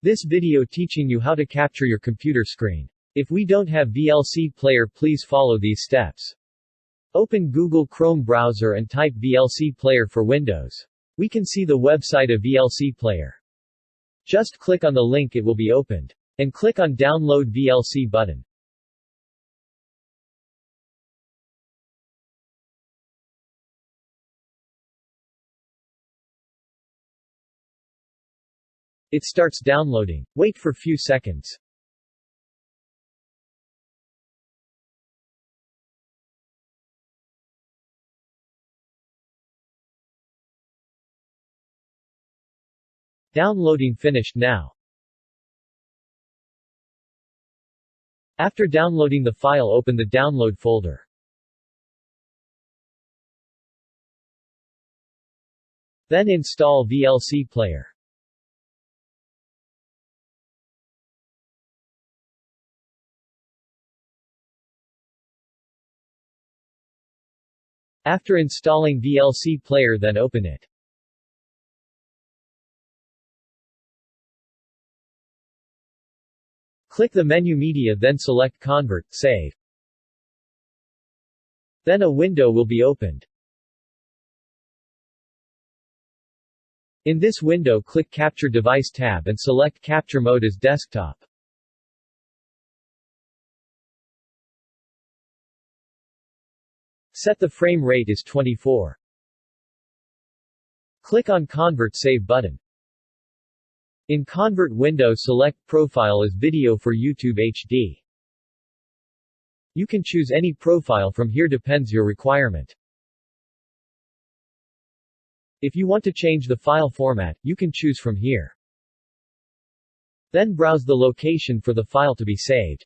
This video teaching you how to capture your computer screen. If we don't have VLC player, please follow these steps. Open Google Chrome browser and type VLC player for Windows. We can see the website of VLC player. Just click on the link, it will be opened. And click on Download VLC button. It starts downloading. Wait for few seconds. Downloading finished now. After downloading the file, open the download folder. Then install VLC player. After installing VLC player, then open it. Click the menu Media, then select Convert, Save. Then a window will be opened. In this window, click Capture Device tab and select Capture Mode as Desktop. Set the frame rate as 24. Click on Convert Save button. In Convert window, select Profile as Video for YouTube HD. You can choose any profile from here, depends your requirement. If you want to change the file format, you can choose from here. Then browse the location for the file to be saved.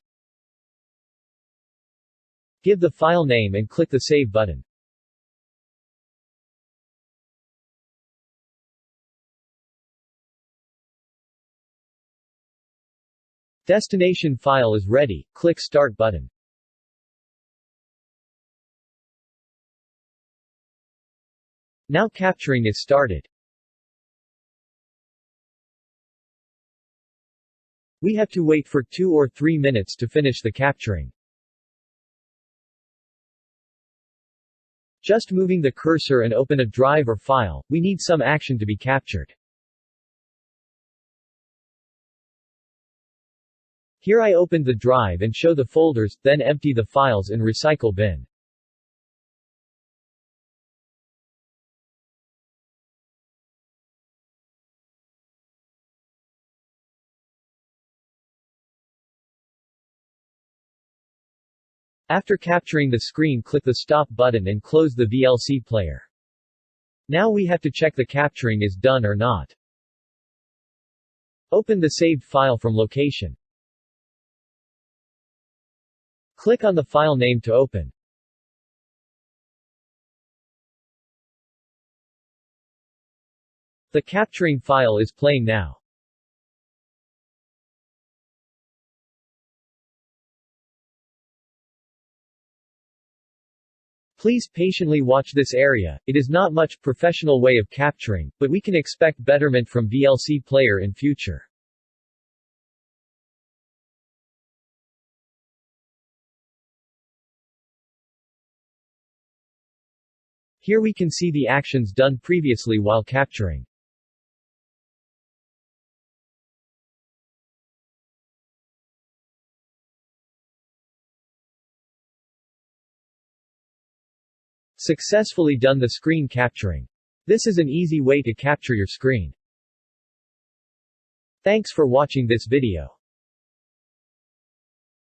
Give the file name and click the Save button. Destination file is ready, click Start button. Now capturing is started. We have to wait for 2 or 3 minutes to finish the capturing. Just moving the cursor and open a drive or file, we need some action to be captured. Here I opened the drive and show the folders, then empty the files in recycle bin. After capturing the screen, click the Stop button and close the VLC player. Now we have to check the capturing is done or not. Open the saved file from location. Click on the file name to open. The capturing file is playing now. Please patiently watch this area. It is not much professional way of capturing, but we can expect betterment from VLC player in future. Here we can see the actions done previously while capturing. Successfully done the screen capturing. This is an easy way to capture your screen. Thanks for watching this video.